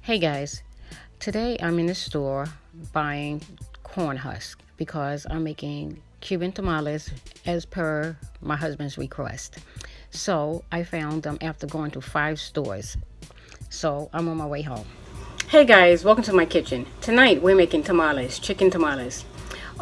Hey guys, today I'm in the store buying corn husk because I'm making Cuban tamales as per my husband's request. So I found them after going to 5 stores. So I'm on my way home. Hey guys, welcome to my kitchen. Tonight we're making tamales, chicken tamales.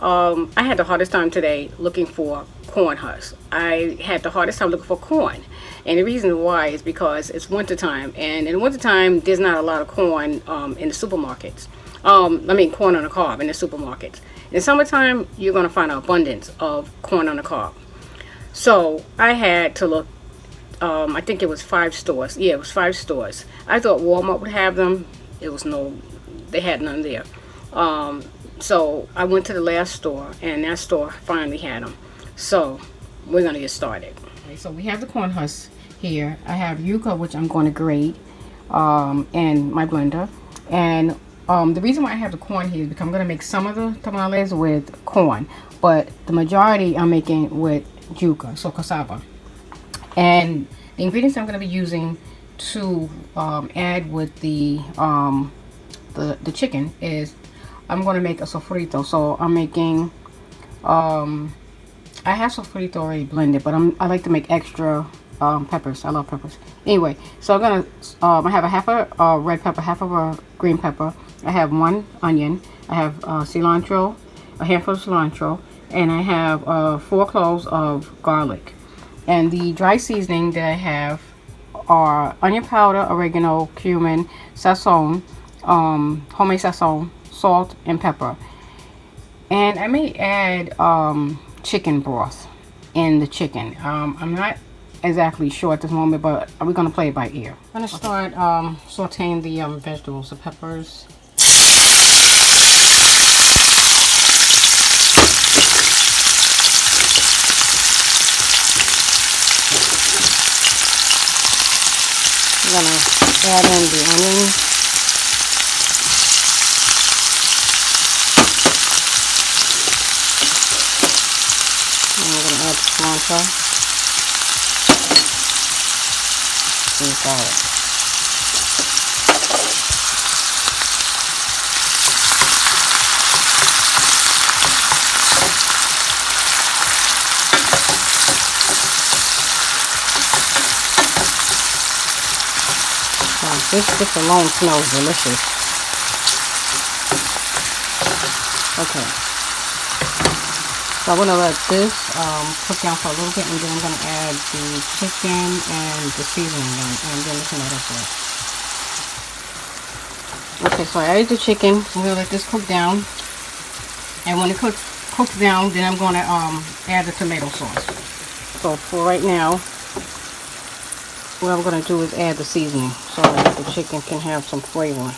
I had the hardest time today looking for corn husks. I had the hardest time looking for corn. And the reason why is because it's winter time, and in winter time there's not a lot of corn in the supermarkets. Corn on the cob in the supermarkets. In summertime, you're going to find an abundance of corn on the cob. So I had to look, I think it was 5 stores. Yeah, it was 5 stores. I thought Walmart would have them. They had none there. So I went to the last store, and that store finally had them. So we're going to get started. Okay, so we have the corn husks here. I have yuca, which I'm going to grate in my blender. And the reason why I have the corn here is because I'm going to make some of the tamales with corn, but the majority I'm making with yuca, so cassava. And the ingredients I'm going to be using to add with the chicken is I'm going to make a sofrito. So I'm making I have sofrito already blended, but I like to make extra peppers. I love peppers. Anyway, so I'm gonna I have a half a red pepper, half of a green pepper. I have 1 onion. I have cilantro, a handful of cilantro, and I have 4 cloves of garlic. And the dry seasoning that I have are onion powder, oregano, cumin, sazon, homemade sazon, salt, and pepper. And I may add chicken broth in the chicken. I'm not exactly sure at this moment, but we're going to play it by ear. I'm going to start sauteing the vegetables, the peppers. I'm going to add in the onion. I'm going to add cilantro and garlic. Now, this alone smells delicious. Okay. So I'm going to let this cook down for a little bit, and then I'm going to add the chicken and the seasoning in, and then the tomato sauce. Okay, so I added the chicken. I'm going to let this cook down, and when it cooks down, then I'm going to add the tomato sauce. So for right now, what I'm going to do is add the seasoning so that the chicken can have some flavor.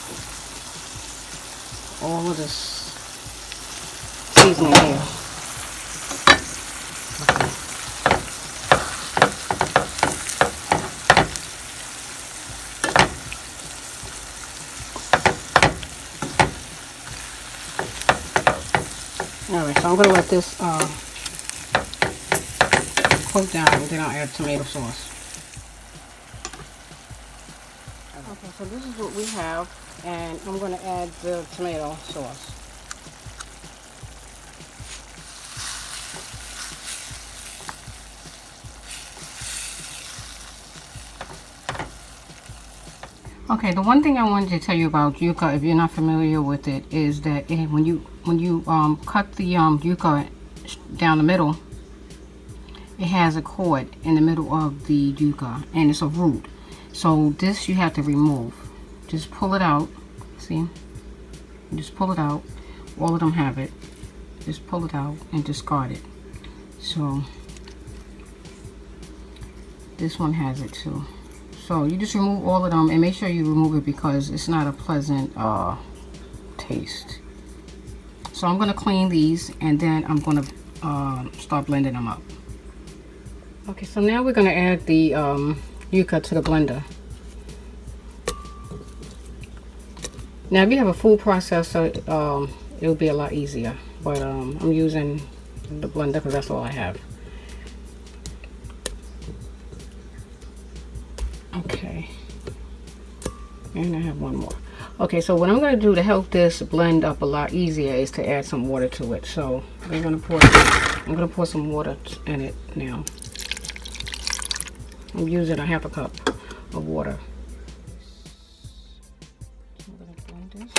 All of this seasoning here. Alright, so I'm going to let this cook down, and then I'll add tomato sauce. Okay, so this is what we have, and I'm going to add the tomato sauce. Okay, the one thing I wanted to tell you about yuca, if you're not familiar with it, is that when you cut the yuca down the middle, it has a cord in the middle of the yuca, and it's a root. So this you have to remove. Just pull it out. See? Just pull it out. All of them have it. Just pull it out and discard it. So this one has it too. So you just remove all of them, and make sure you remove it because it's not a pleasant taste. So I'm going to clean these, and then I'm going to start blending them up. Okay, so now we're going to add the yuca to the blender. Now if you have a food processor, it'll be a lot easier, but I'm using the blender because that's all I have. Okay, and I have one more. Okay, so what I'm going to do to help this blend up a lot easier is to add some water to it. So I'm going to pour some water in it now. I'm using a half a cup of water. I'm going to blend this.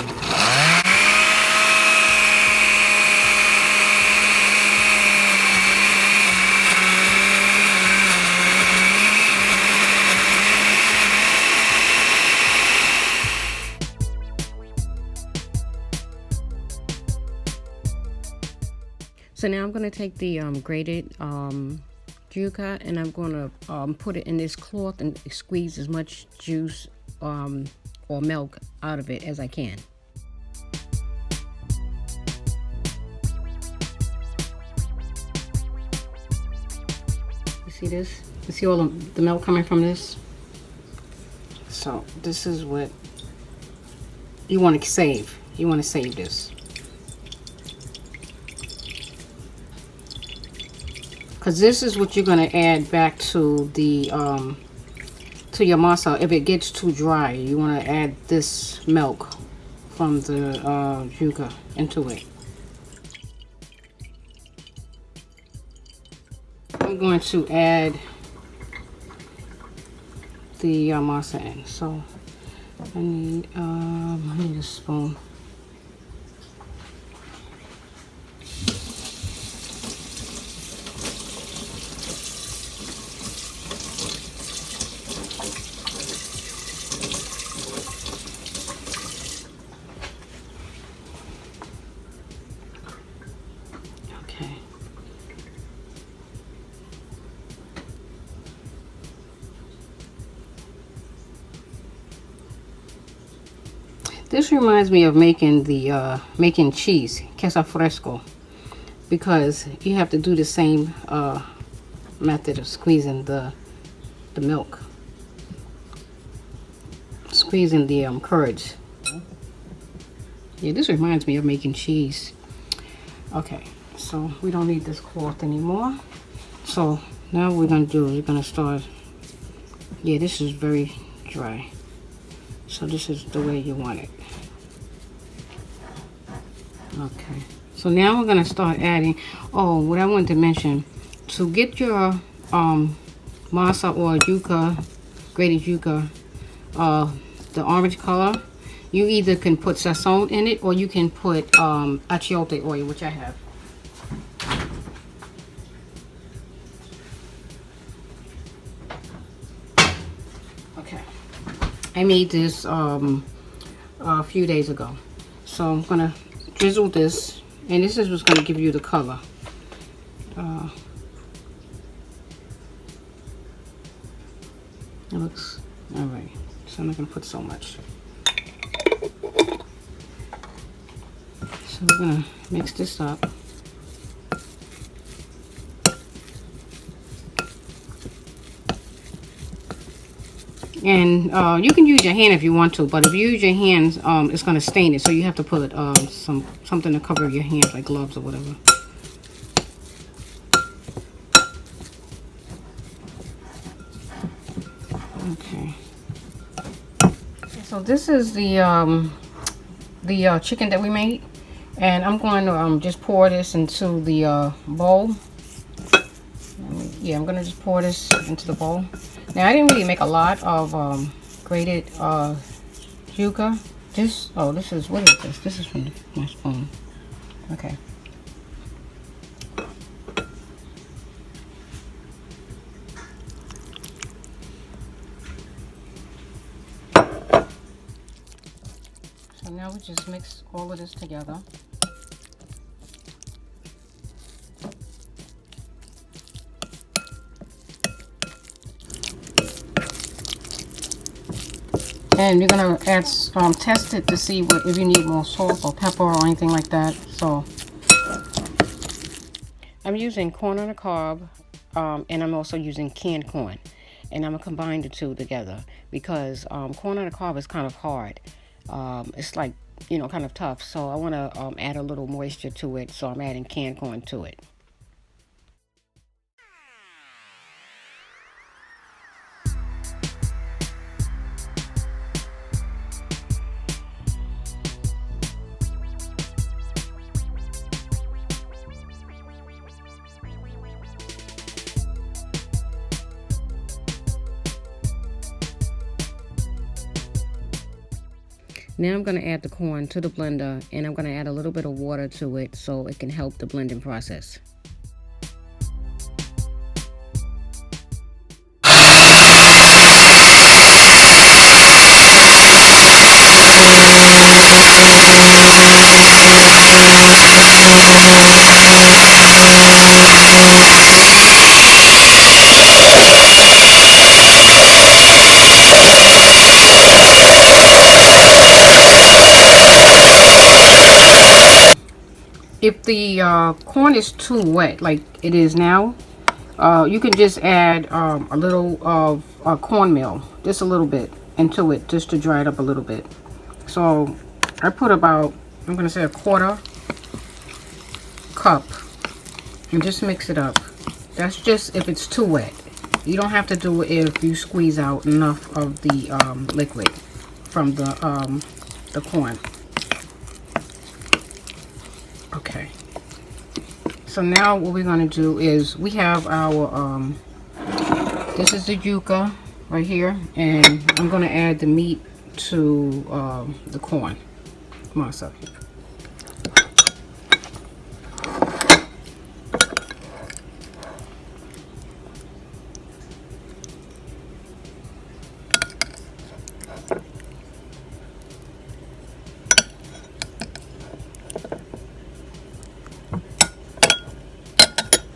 So now I'm going to take the grated yuca, and I'm going to put it in this cloth and squeeze as much juice or milk out of it as I can. You see this? You see all the milk coming from this? So this is what you want to save. You want to save this. Because this is what you're going to add back to the to your masa. If it gets too dry, you want to add this milk from the yuca into it. I'm going to add the masa in. So I need a spoon. This reminds me of making the making cheese, queso fresco, because you have to do the same method of squeezing the milk, squeezing the curds. Yeah, this reminds me of making cheese. Okay, so we don't need this cloth anymore. So now what we're gonna do is we're gonna start. Yeah, this is very dry. So this is the way you want it. Okay. So now we're gonna start adding. Oh, what I wanted to mention, to get your masa or yuca, grated yuca, the orange color, you either can put sazon in it or you can put achiote oil, which I have. Okay. I made this a few days ago. So I'm gonna drizzle this, and this is what's gonna give you the color. It looks all right. So I'm not gonna put so much. So we're gonna mix this up. And you can use your hand if you want to, but if you use your hands, it's going to stain it. So you have to put something to cover your hands, like gloves or whatever. Okay. So this is the chicken that we made, and I'm going to just pour this into the bowl. Yeah, I'm going to just pour this into the bowl. Now, I didn't really make a lot of grated yuca. This is, what is this? This is from my spoon. Okay. So now we just mix all of this together. And you're gonna add, test it to see if you need more salt or pepper or anything like that. So I'm using corn on the cob, and I'm also using canned corn, and I'm gonna combine the two together because corn on the cob is kind of hard. It's like, you know, kind of tough. So I want to add a little moisture to it. So I'm adding canned corn to it. Now I'm going to add the corn to the blender, and I'm going to add a little bit of water to it so it can help the blending process. If the corn is too wet, like it is now, you can just add a little of cornmeal, just a little bit into it, just to dry it up a little bit. So I put about, I'm going to say, a quarter cup, and just mix it up. That's just if it's too wet. You don't have to do it if you squeeze out enough of the liquid from the corn. Okay, so now what we're going to do is we have our this is the yuca right here, and I'm going to add the meat to the corn masa.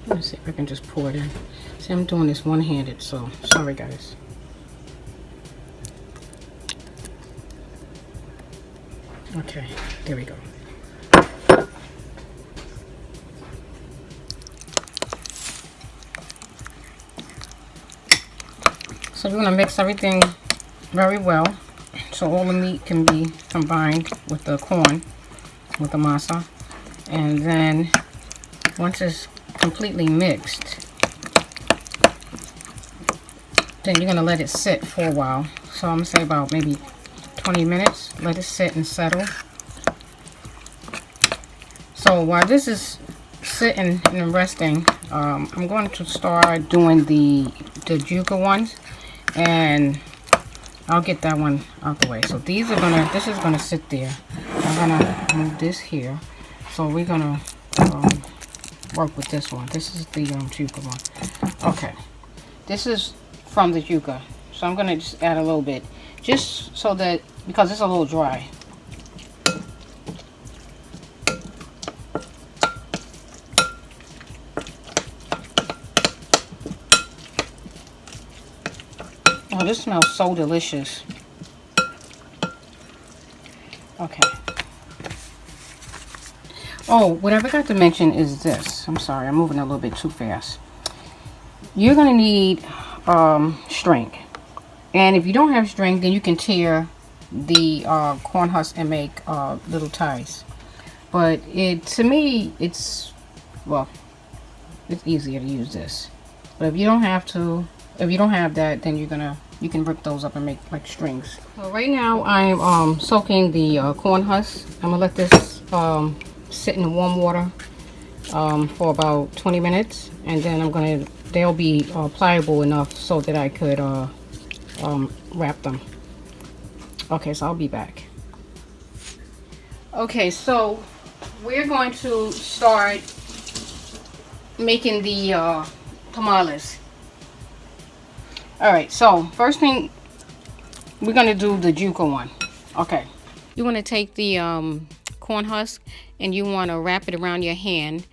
Let's see if I can just pour it in. See, I'm doing this one-handed, so sorry guys. Okay, there we go. So you're going to mix everything very well so all the meat can be combined with the corn, with the masa. And then once it's completely mixed, then you're going to let it sit for a while. So I'm going to say about maybe 20 minutes. Let it sit and settle. So while this is sitting and resting, I'm going to start doing the yuca ones, and I'll get that one out the way. So these are gonna, this is gonna sit there. I'm gonna move this here. So we're gonna work with this one. This is the yuca one. Okay, this is from the yuca. So I'm gonna just add a little bit, just so that, because it's a little dry. Oh, this smells so delicious. Okay. Oh, what I forgot to mention is this. I'm sorry, I'm moving a little bit too fast. You're going to need string. And if you don't have string, then you can tear the corn husk and make little ties. But to me, it's, well, it's easier to use this. But if you don't have that, then you can rip those up and make like strings. So right now I'm soaking the corn husk. I'm gonna let this sit in warm water for about 20 minutes, and then they'll be pliable enough so that I could wrap them. Okay, so I'll be back. Okay, so we're going to start making the tamales. Alright, so first thing, we're going to do the yuca one. Okay. You want to take the corn husk and you want to wrap it around your hand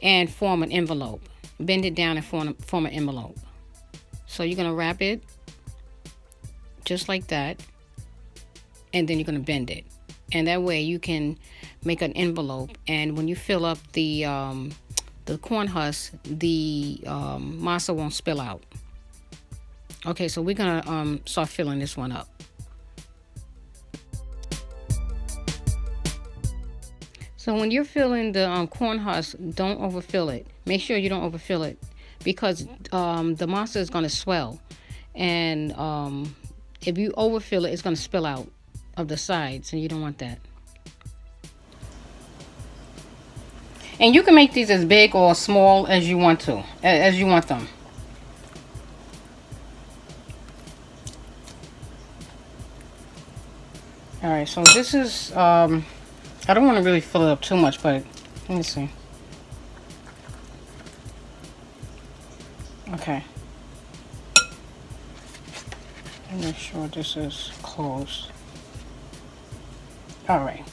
and form an envelope. Bend it down and form an envelope. So you're going to wrap it just like that, and then you're going to bend it. And that way you can make an envelope, and when you fill up the corn husk, the masa won't spill out. Okay, so we're gonna start filling this one up. So when you're filling the corn husk, don't overfill it. Make sure you don't overfill it, because the masa is gonna swell, and if you overfill it, it's gonna spill out of the sides, and you don't want that. And you can make these as big or small as you want to, as you want them. All right, so this is, I don't want to really fill it up too much, but let me see. Okay. Make sure this is closed. All right.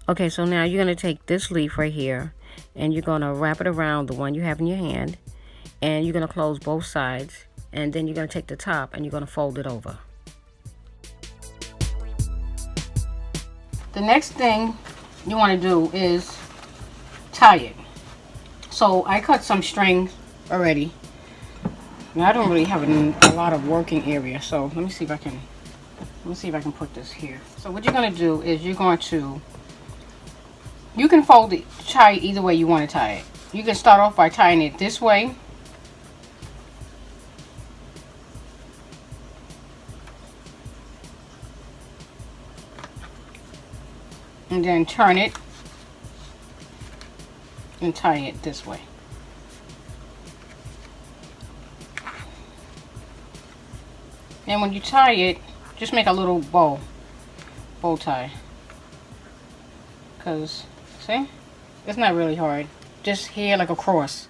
Okay, so now you're going to take this leaf right here and you're going to wrap it around the one you have in your hand, and you're going to close both sides, and then you're going to take the top and you're going to fold it over. The next thing you want to do is tie it. So I cut some string already. Now I don't really have a lot of working area, so let me see if I can put this here. So what you're going to do is you can fold it, tie it either way you want to tie it. You can start off by tying it this way. And then turn it and tie it this way. And when you tie it, just make a little bow tie. Because, see? It's not really hard. Just here like a cross.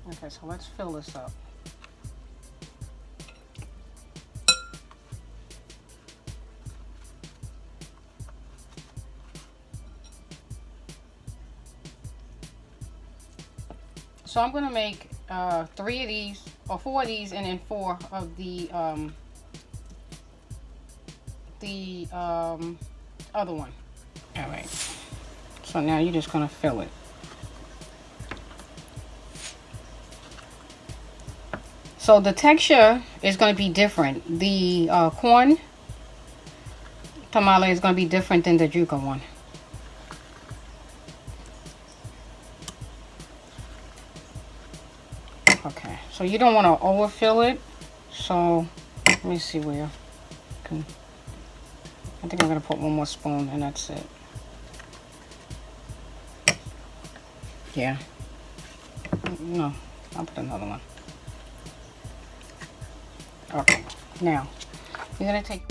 Okay, so let's fill this up. So I'm going to make 3 of these, or 4 of these, and then 4 of the other one. All right. So now you're just going to fill it. So the texture is going to be different. The corn tamale is going to be different than the yuca one. Okay, so you don't want to overfill it. So let me see where I can. I think I'm going to put one more spoon and that's it. Yeah. No, I'll put another one. Okay, now you're going to take.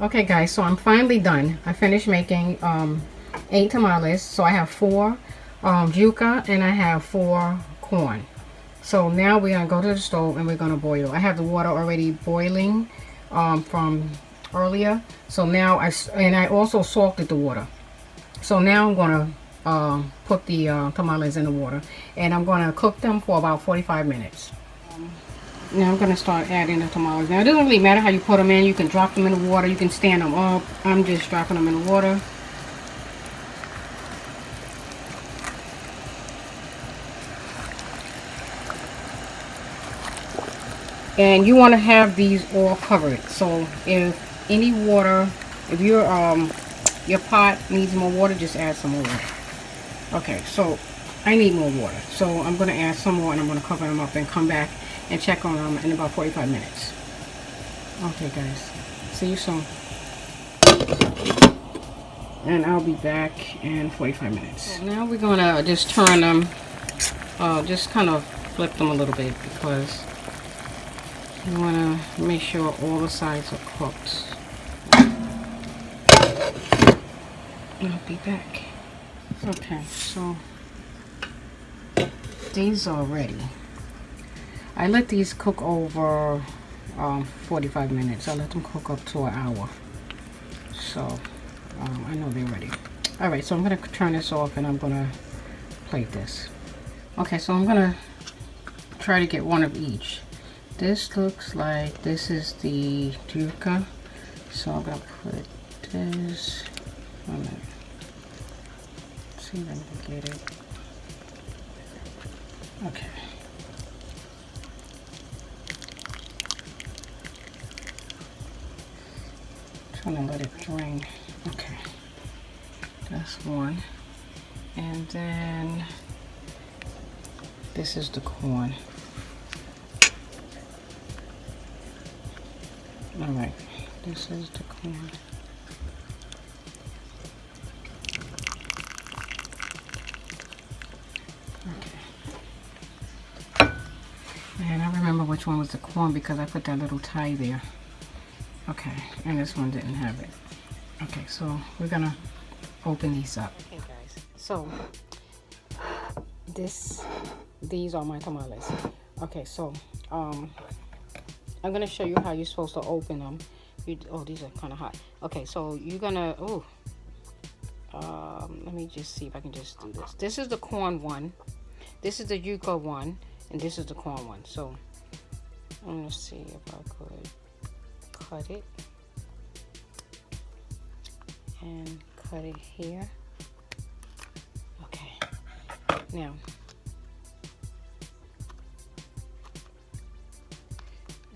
Okay guys, so I'm finally done. I finished making 8 tamales. So I have 4 yuca and I have 4 corn. So now we're gonna go to the stove and we're gonna boil. I have the water already boiling from earlier. So now I also salted the water. So now I'm gonna put the tamales in the water and I'm gonna cook them for about 45 minutes. Now I'm going to start adding the tamales. Now it doesn't really matter how you put them in. You can drop them in the water. You can stand them up. I'm just dropping them in the water. And you want to have these all covered. So if any water, if your pot needs more water, just add some more water. Okay, so I need more water. So I'm going to add some more and I'm going to cover them up and come back and check on them in about 45 minutes. Okay guys, see you soon. And I'll be back in 45 minutes. So now we're gonna just turn them, just kind of flip them a little bit because you wanna make sure all the sides are cooked. I'll be back. Okay, so these are ready. I let these cook over 45 minutes. I let them cook up to an hour. So I know they're ready. Alright, so I'm going to turn this off and I'm going to plate this. Okay, so I'm going to try to get one of each. this looks like this is the yuca. So I'm gonna put this on it. See if I can get it. Okay. Trying to let it drain. Okay. That's one. And then this is the corn. Alright, this is the corn. Okay. And I remember which one was the corn because I put that little tie there. Okay, and this one didn't have it. Okay, so we're gonna open these up. Okay guys, so these are my tamales. Okay, so I'm gonna show you how you're supposed to open them. Oh, these are kind of hot. Okay, so you're gonna let me just see if I can just do this. This is the corn one, this is the yuca one, and this is the corn one. So I'm gonna see if I could cut it and cut it here. Okay, now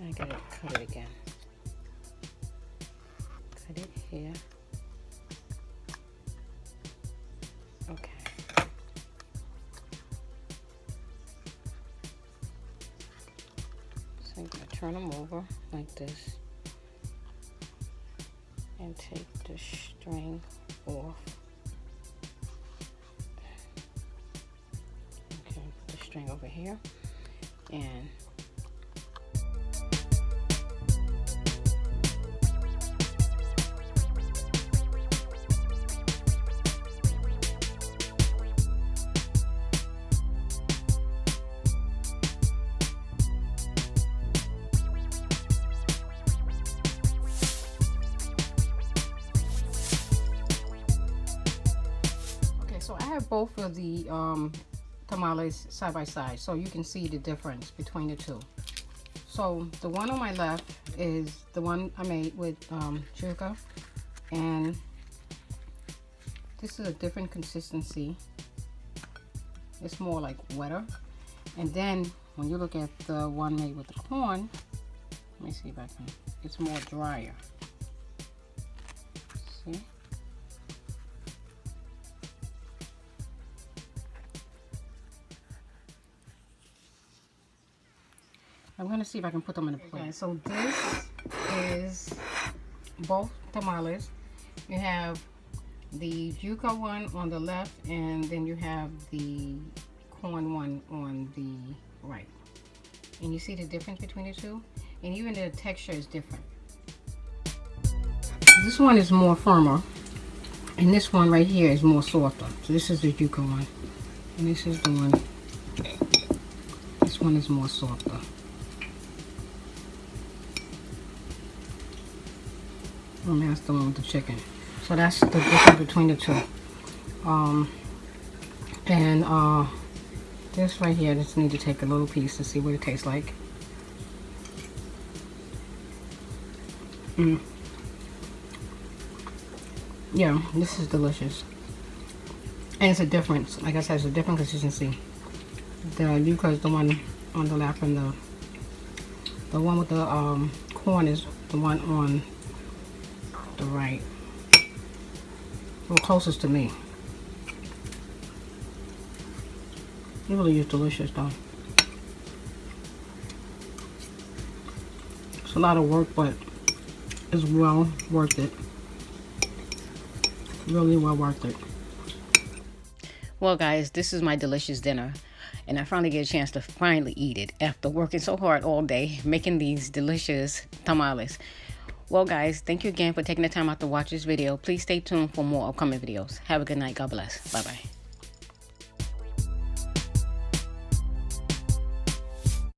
I gotta cut it again. Cut it here. Okay. So I'm gonna turn them over like this and take the string off. Okay, put the string over here and so I have both of the tamales side by side, so you can see the difference between the two. So the one on my left is the one I made with yuca, and this is a different consistency. It's more like wetter. And then when you look at the one made with the corn, let me see if I can, it's more drier. See? I'm gonna see if I can put them in a plate. Okay, so this is both tamales. You have the yuca one on the left, and then you have the corn one on the right. And you see the difference between the two? And even the texture is different. This one is more firmer, and this one right here is more softer. So this is the yuca one, and this is the one. This one is more softer. And that's the one with the chicken. So that's the difference between the two. This right here, just need to take a little piece to see what it tastes like. Yeah, this is delicious. And it's a difference. Like I said, it's a different consistency. The yuca is the one on the left, and the one with the corn is the one on the right. Well, closest to me. It really is delicious though. It's a lot of work, but it's well worth it. Really well worth it. Well guys, this is my delicious dinner, and I finally get a chance to finally eat it after working so hard all day making these delicious tamales. Well guys, thank you again for taking the time out to watch this video. Please stay tuned for more upcoming videos. Have a good night. God bless. Bye bye.